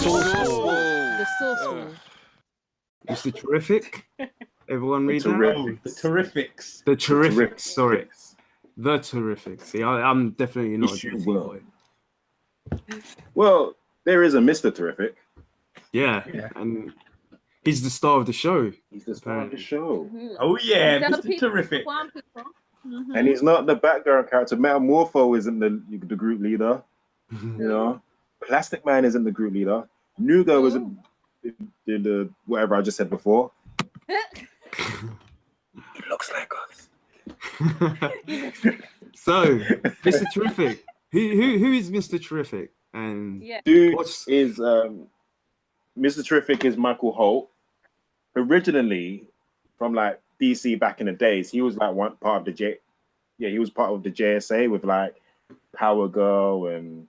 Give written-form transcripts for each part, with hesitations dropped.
source wall. The source wall. Mr. Terrific. Everyone read that? The Terrifics. The Terrifics. Sorry. The Terrifics. See, I'm definitely not a DC boy. Well, there is a Mr. Terrific. Yeah, and he's the star of the show. He's the star of the show. Oh yeah, Mr. Terrific. And he's not the background character. Metamorpho isn't the group leader. You know, Plastic Man isn't the group leader. Nugo isn't the whatever I just said before. It looks like us. So, Mr. Terrific. Who is Mr. Terrific? And dude is Mr. Terrific is Michael Holt. Originally, from like DC back in the days, he was like one part of the he was part of the JSA with like Power Girl and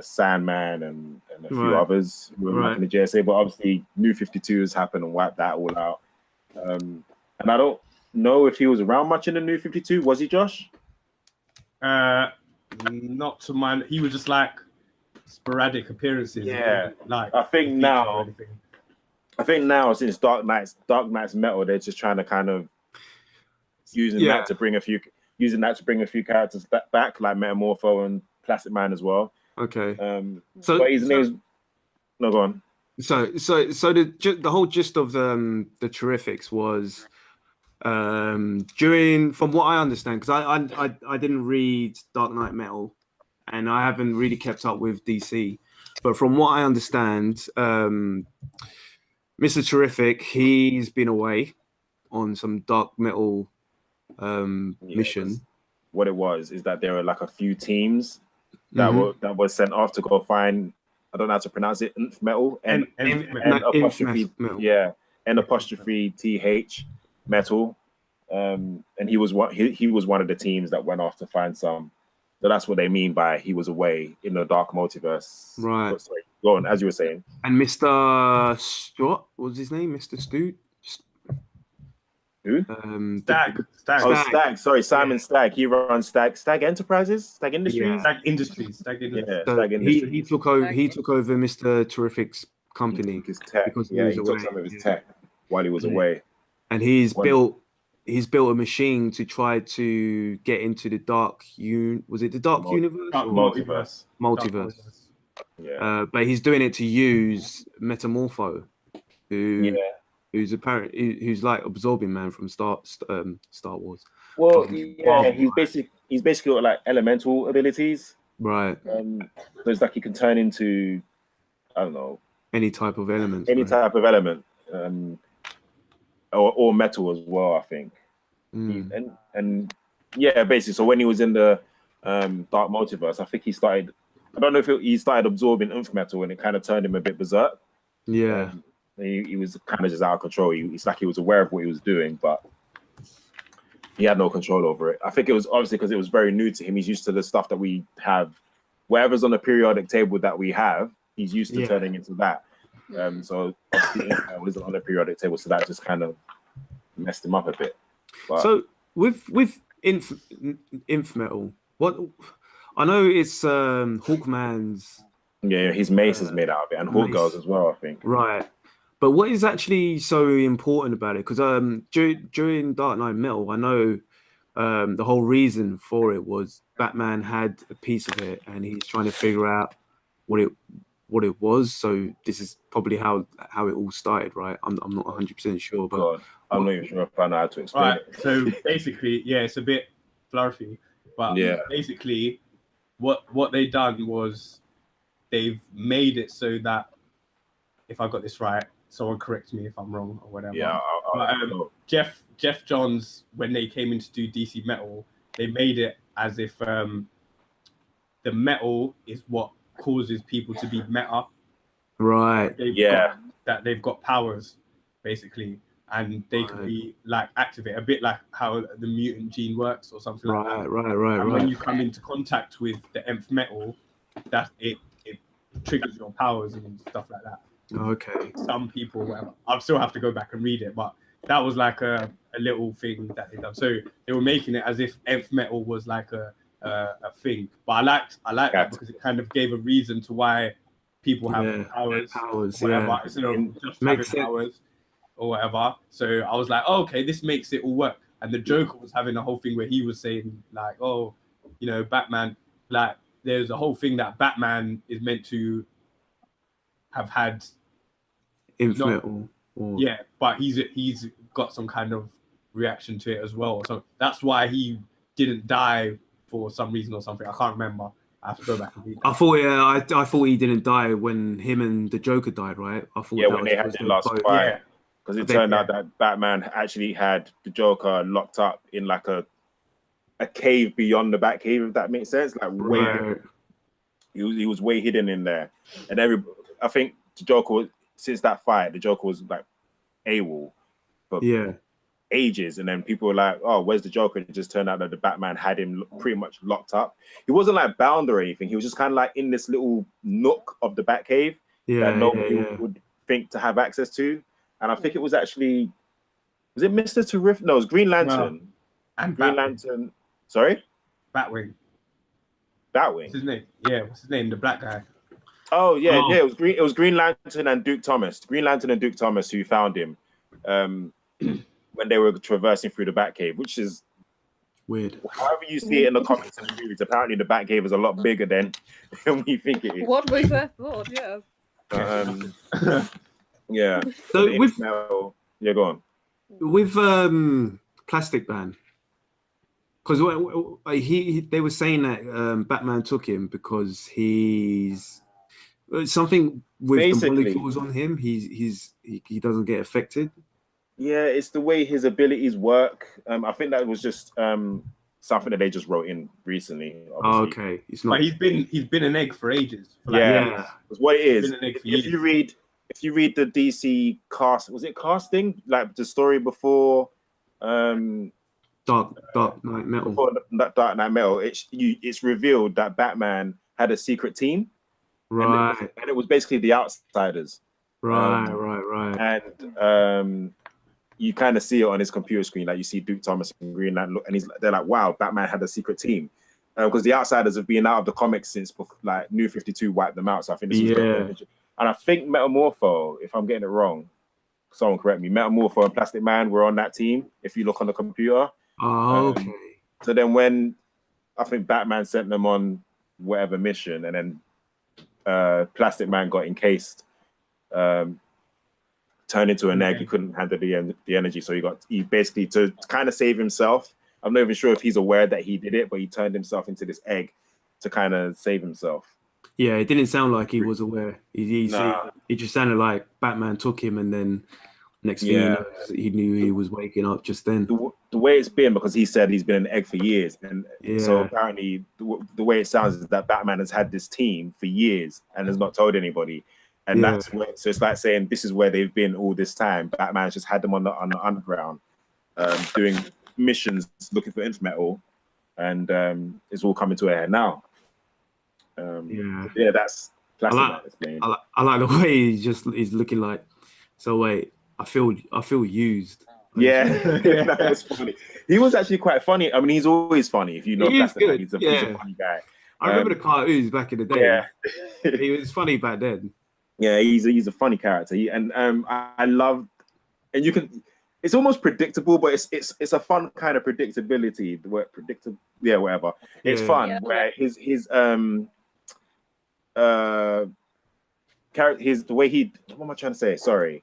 Sandman and a few others who were like in the JSA. But obviously, New 52 has happened and wiped that all out. And I don't know if he was around much in the New 52. Was he, Josh? Not to mind. He was just like sporadic appearances. Yeah, like I think now since Dark Knight's Metal, they're just trying to kind of using that to bring a few characters back, like Metamorpho and Plastic Man as well. Okay. But his name's no, go on. So the whole gist of the Terrifics was during, from what I understand, because I didn't read Dark Knight Metal and I haven't really kept up with DC, but from what I understand, Mr. Terrific, he's been away on some dark metal mission. What it was is that there were like a few teams that were sent off to go find, I don't know how to pronounce it, Nth Metal and apostrophe TH Metal, and he was one of the teams that went off to find some. So that's what they mean by he was away in the dark multiverse. Right. But sorry, go on, as you were saying. And Mr. What was his name? Mr. Stu? Who? Stag. Stag. Sorry, Simon Stag. He runs Stag Enterprises, Stag Industries. Yeah. Stag Industries. Yeah, so Stag Industries. He took over Mr. Terrific's company. His tech. He took some of his tech while he was away. And he's built a machine to try to get into the dark was it the dark universe? Multiverse. Yeah. But he's doing it to use Metamorpho, who's like Absorbing Man from Star Wars. Well, he's basically got like elemental abilities. Right. So it's like he can turn into, I don't know, any type of element. Type of element. Or metal as well, I think. And basically, so when he was in the dark multiverse, I think he started, I don't know if he started absorbing Nth Metal and it kind of turned him a bit berserk. Yeah. He was kind of just out of control. It's like he was aware of what he was doing, but he had no control over it. I think it was obviously because it was very new to him. He's used to the stuff that we have. Whatever's on the periodic table that we have, he's used to turning into that. So obviously it wasn't on the periodic table, so that just kind of messed him up a bit. But, so with Nth Metal, what I know it's Hawkman's. Yeah, his mace is made out of it, and Hawk Girls as well, I think. Right. But what is actually so important about it? Because during Dark Knight Metal, I know the whole reason for it was Batman had a piece of it, and he's trying to figure out what it was. So this is probably how it all started, right? I'm not 100% sure, but God, I'm not even sure if I know how to explain it. So basically, it's a bit fluffy, but basically, what they done was they've made it so that, if I got this right, someone correct me if I'm wrong or whatever. Yeah, Jeff Johns, when they came in to do DC Metal, they made it as if the metal is what causes people to be meta. Right. That they've got powers, basically, and they can be like activate, a bit like how the mutant gene works or something like that. Right. And when you come into contact with the Nth Metal, that it triggers your powers and stuff like that. Okay. Some people, whatever. I'll still have to go back and read it, but that was like a little thing that they done. So they were making it as if Nth Metal was like a thing. But I liked that because it kind of gave a reason to why people have powers, whatever, instead of just having powers or whatever. So I was like, oh, okay, this makes it all work. And the Joker was having a whole thing where he was saying like, oh, you know, Batman, like there's a whole thing that Batman is meant to have had infinite yeah, but he's got some kind of reaction to it as well. So that's why he didn't die for some reason or something. I can't remember. I have to go back and read that. I thought he didn't die when him and the Joker died, right? I thought when they had their last fight. Because it turned out that Batman actually had the Joker locked up in like a cave beyond the Batcave, if that makes sense. Like way he was way hidden in there. And I think the Joker since that fight, the Joker was like AWOL for ages. And then people were like, oh, where's the Joker? And it just turned out that the Batman had him pretty much locked up. He wasn't like bound or anything. He was just kind of like in this little nook of the Batcave that nobody would think to have access to. And I think it was actually, was it Mr. Terrific? No, it was Green Lantern. No. And Green Lantern. Sorry? Batwing. What's his name? Yeah, what's his name? The black guy. Oh yeah, It was Green Lantern and Duke Thomas. Green Lantern and Duke Thomas who found him when they were traversing through the Batcave, which is weird. However you see it in the comics and movies, apparently the Batcave is a lot bigger than we think it is. What we first thought, yeah. Yeah. So with go on. With Plastic Man, because they were saying that Batman took him because he's something with the molecules on him. He doesn't get affected. Yeah, it's the way his abilities work. I think that was just something that they just wrote in recently. Obviously. Oh, okay. It's not. But he's been an egg for ages. It's what it is. If you read the DC cast, was it casting like the story before Dark Knight Metal? Before Dark Knight Metal, it's revealed that Batman had a secret team, right? And it was basically the Outsiders, right. And you kind of see it on his computer screen, like you see Duke Thomas and Green Lantern, and they're like, wow, Batman had a secret team. Because the Outsiders have been out of the comics since like New 52 wiped them out. So I think this was and I think Metamorpho, if I'm getting it wrong, someone correct me, Metamorpho and Plastic Man were on that team, if you look on the computer. Oh, okay. So then when I think Batman sent them on whatever mission, and then Plastic Man got encased, turned into an egg, he couldn't handle the energy, so he basically, to kind of save himself, I'm not even sure if he's aware that he did it, but he turned himself into this egg to kind of save himself. Yeah, it didn't sound like he was aware. He just sounded like Batman took him, and then next thing you know, he knew he was waking up just then. The way it's been, because he said he's been an egg for years, and so apparently the way it sounds is that Batman has had this team for years and has not told anybody, and that's where. So it's like saying this is where they've been all this time. Batman's just had them on the underground, doing missions looking for Infinite, and it's all coming to a head now. That's Plastic Man. I like the way he's looking like. So wait, I feel used. Yeah, that was funny. He was actually quite funny. I mean, he's always funny. If you know Plastic Man, he's a funny guy. I remember the cartoons back in the day. Yeah, he was funny back then. Yeah, he's a funny character. I love, and you can. It's almost predictable, but it's a fun kind of predictability. The word predictable, whatever. It's fun. Yeah. Where his the way he, what am I trying to say? Sorry.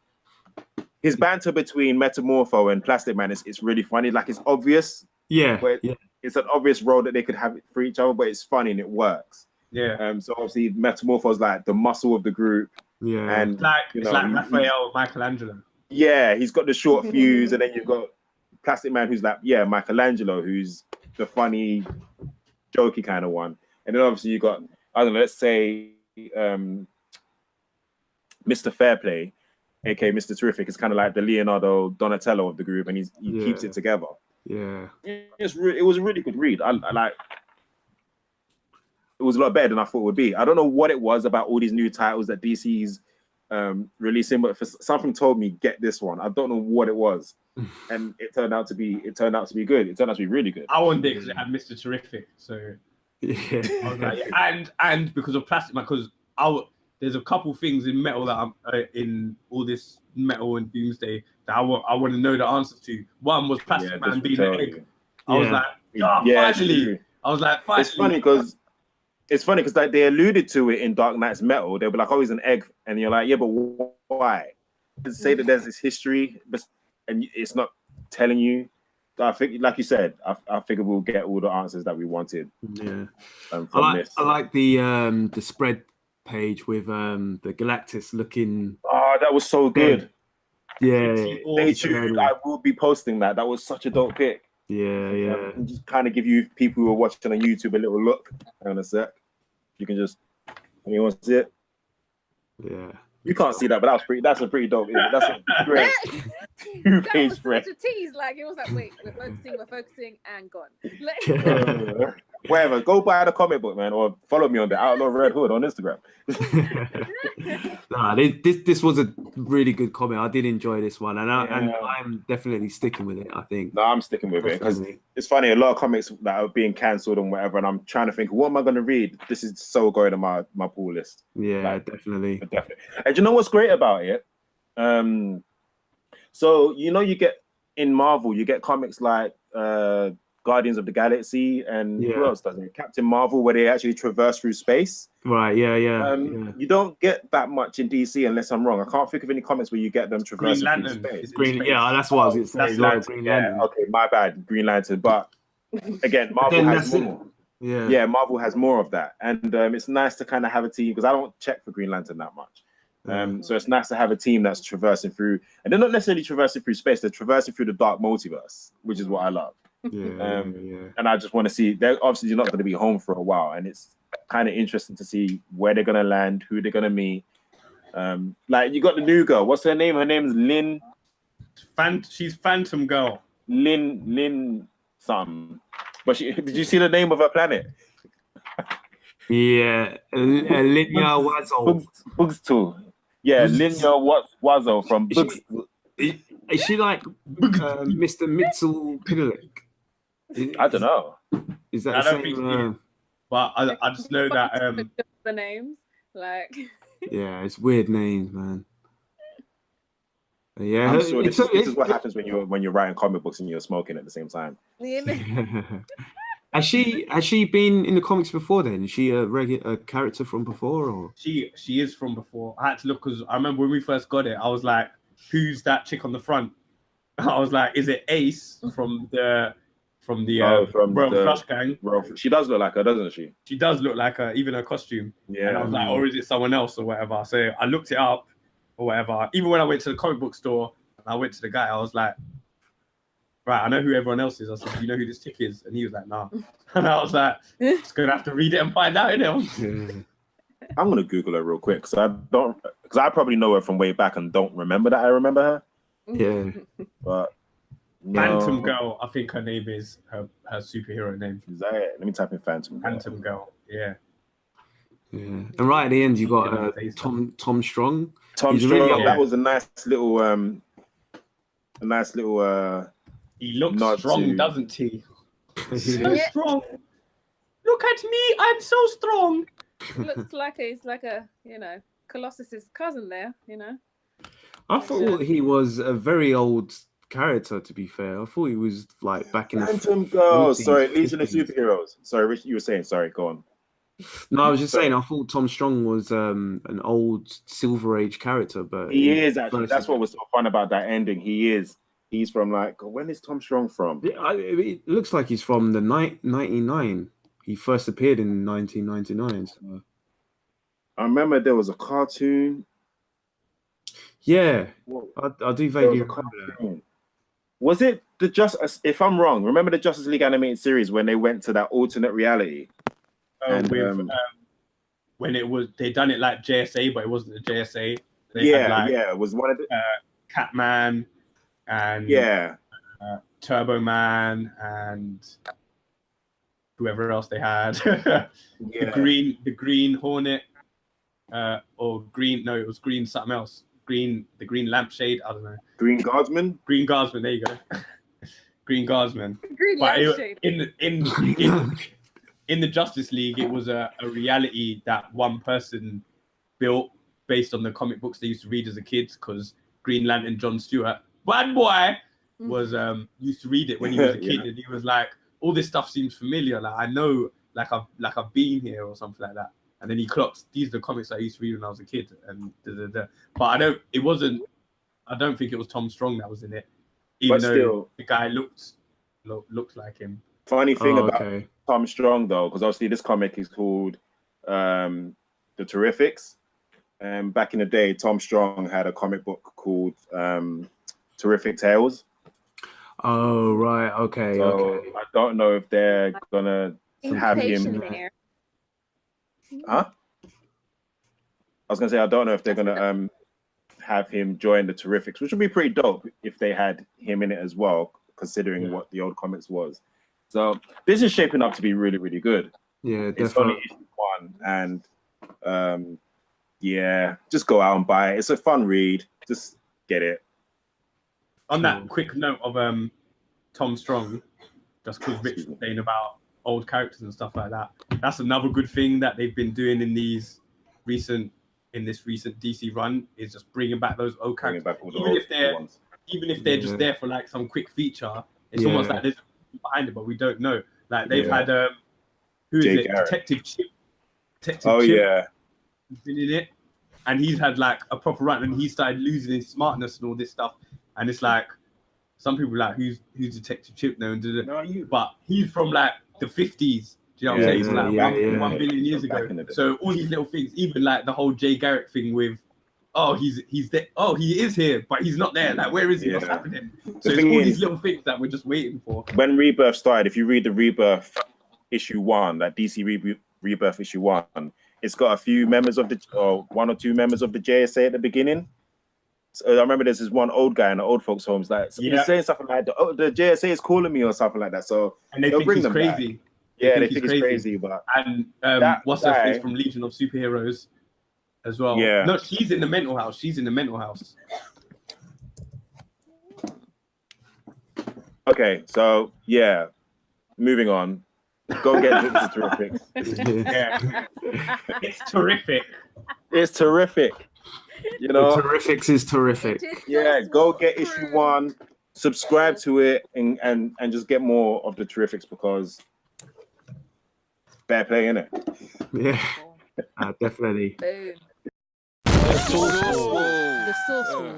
His banter between Metamorpho and Plastic Man is really funny. Like, it's obvious. Yeah. It's an obvious role that they could have for each other, but it's funny and it works. Yeah. So obviously Metamorpho's like the muscle of the group. Yeah. And it's like Raphael, Michelangelo. Yeah, he's got the short fuse, and then you've got Plastic Man, who's like, Michelangelo, who's the funny, jokey kind of one. And then obviously you got, I don't know, let's say Mr. Fairplay, aka Mr. Terrific, is kind of like the Leonardo Donatello of the group, and he keeps it together. Yeah, it was a really good read. I like. It was a lot better than I thought it would be. I don't know what it was about all these new titles that DC's releasing, but something told me get this one. I don't know what it was, and it turned out to be good. It turned out to be really good. I wanted it because it had Mr. Terrific, so I was like, and because of Plastic Man, because there's a couple things in metal that I'm in all this metal and doomsday that I want to know the answers to. One was Plastic Man being an egg. I was like, finally. I was like, finally. It's funny because like they alluded to it in Dark Knight's Metal. They'll be like, oh, he's an egg, and you're like, yeah, but why? They say that there's this history, but and it's not telling you. So I think, like you said, I figure we'll get all the answers that we wanted. Yeah, I like the spread page with the Galactus looking. Oh, that was so good. Yeah, stay tuned. I will be posting that. That was such a dope pick. Yeah. And just kind of give you people who are watching on YouTube a little look. Hang on a sec. You can just. Anyone see it? Yeah. You can't see that, but that's a pretty dope. That's a great two-page spread. Such a tease. Like it was like, wait, we're focusing, and gone. Whatever. Go buy the comic book, man, or follow me on the Outlaw Red Hood on Instagram. Nah, this was a really good comic. I did enjoy this one, and I'm definitely sticking with it. I think. No, I'm sticking with it because it's funny. A lot of comics that are being cancelled and whatever, and I'm trying to think, what am I going to read? This is so going on my pool list. Yeah, definitely. And you know what's great about it? So you get in Marvel, you get comics like Guardians of the Galaxy, and who else does it? Captain Marvel, where they actually traverse through space. Right. Yeah. You don't get that much in DC, unless I'm wrong. I can't think of any comics where you get them traversing through space. That's what I was going to say. Green Lantern. Okay, my bad, Green Lantern. But again, Marvel has more. Yeah, Marvel has more of that, and it's nice to kind of have a team because I don't check for Green Lantern that much. So it's nice to have a team that's traversing through, and they're not necessarily traversing through space; they're traversing through the dark multiverse, which is what I love. And I just want to see. They're obviously not going to be home for a while, and it's kind of interesting to see where they're going to land, who they're going to meet. Like you got the new girl. What's her name? Her name is Lynn. She's Phantom Girl. Lynn something. But did you see the name of her planet? Yeah, Linya Wazo. Bugs too. Yeah, Linya Wazo from Bugs. Is she like Mr. Mitchell Pinelick? I don't know. Is that the same? But I just know that the names, like. Yeah, it's weird names, man. Yeah, I'm sure this is what happens when you're writing comic books and you're smoking at the same time. Has she been in the comics before then? Is she a character from before, or she is from before? I had to look because I remember when we first got it, I was like, "Who's that chick on the front?" I was like, "Is it Ace from the Royal Flush Gang?" She does look like her, doesn't she? She does look like her, even her costume. Yeah. And I was like, or is it someone else or whatever? So I looked it up or whatever. Even when I went to the comic book store and I went to the guy, I was like, right, I know who everyone else is. I said, do you know who this chick is? And he was like, nah. And I was like, just gonna have to read it and find out, I'm gonna Google her real quick because I probably know her from way back and don't remember that I remember her. Yeah. But Phantom Girl, I think her name is her superhero name. Is that it? Let me type in Phantom Girl. Phantom Girl, yeah. And right at the end you got Tom Strong. Tom Strong, that was a nice little he looks strong, doesn't he? So strong. Look at me, I'm so strong. Looks like he's like a Colossus's cousin there, I thought he was a very old character, to be fair. I thought he was like back in Phantom Girl. Sorry, Legion of Superheroes. Sorry, Rich, you were saying. Sorry, go on. No, I was just saying. I thought Tom Strong was an old Silver Age character, but he is actually. That's what was so fun about that ending. He is. He's from like. When is Tom Strong from? Yeah, it looks like he's from the 99. He first appeared in 1999. So. I remember there was a cartoon. Yeah, I do vaguely remember that. Was it the Justice? If I'm wrong, remember the Justice League animated series when they went to that alternate reality? When it was, they done it like JSA, but it wasn't the JSA. It was one of the Catman and Turbo Man and whoever else they had. The Green Hornet, or Green. No, it was Green something else. The Green Lampshade. I don't know. Green Guardsman. Green Guardsman. There you go. Green Guardsman. Green Lampshade. In the Justice League, it was a reality that one person built based on the comic books they used to read as a kid, because Green Lantern John Stewart, bad boy, was used to read it when he was a kid, and he was like, all this stuff seems familiar, like I know, like I've been here or something like that. And then he clocks, these are the comics I used to read when I was a kid, and but I don't think it was Tom Strong that was in it, even though still, the guy looked like him. Funny thing about Tom Strong though, because obviously this comic is called The Terrifics. And back in the day, Tom Strong had a comic book called Terrific Tales. Oh, right. Okay. So I don't know if they're gonna have him. Huh? I was gonna say I don't know if they're gonna have him join the Terrifics, which would be pretty dope if they had him in it as well, considering what the old comics was. So this is shaping up to be really, really good. Yeah, definitely. It's only issue 1, and yeah, just go out and buy it. It's a fun read. Just get it. On that quick note of Tom Strong, just because Rich was saying about old characters and stuff like that, that's another good thing that they've been doing in this recent DC run, is just bringing back those old characters. Even if they're just there for like some quick feature, it's almost like there's behind it, but we don't know. Like they've had who is it? Garrett. Detective Chip. Yeah. He's been in it, and he's had like a proper run, and he started losing his smartness and all this stuff. And it's like some people are like, who's Detective Chip now? But he's from like the 50s. Do you know what I'm saying? He's like 1 billion years ago. So all these little things, even like the whole Jay Garrick thing with, he's there. Oh, he is here, but he's not there. Like, where is he? What's happening? So it's all these little things that we're just waiting for. When Rebirth started, if you read the Rebirth issue 1, that DC Rebirth issue 1, it's got a few members of one or two members of the JSA at the beginning. So I remember there's this one old guy in the old folks' homes he's saying something like, the JSA is calling me or something like that. So and they think he's crazy. Yeah, they think he's crazy. But and what's her face from Legion of Superheroes as well? Yeah, no, she's in the mental house. Okay, so yeah, moving on. Go get the Terrific. It's terrific. It's terrific. You know, the Terrifics is terrific. Yeah, go get issue 1, subscribe to it, and just get more of the Terrifics, because fair play, innit? Yeah, definitely. Boom. The source wall.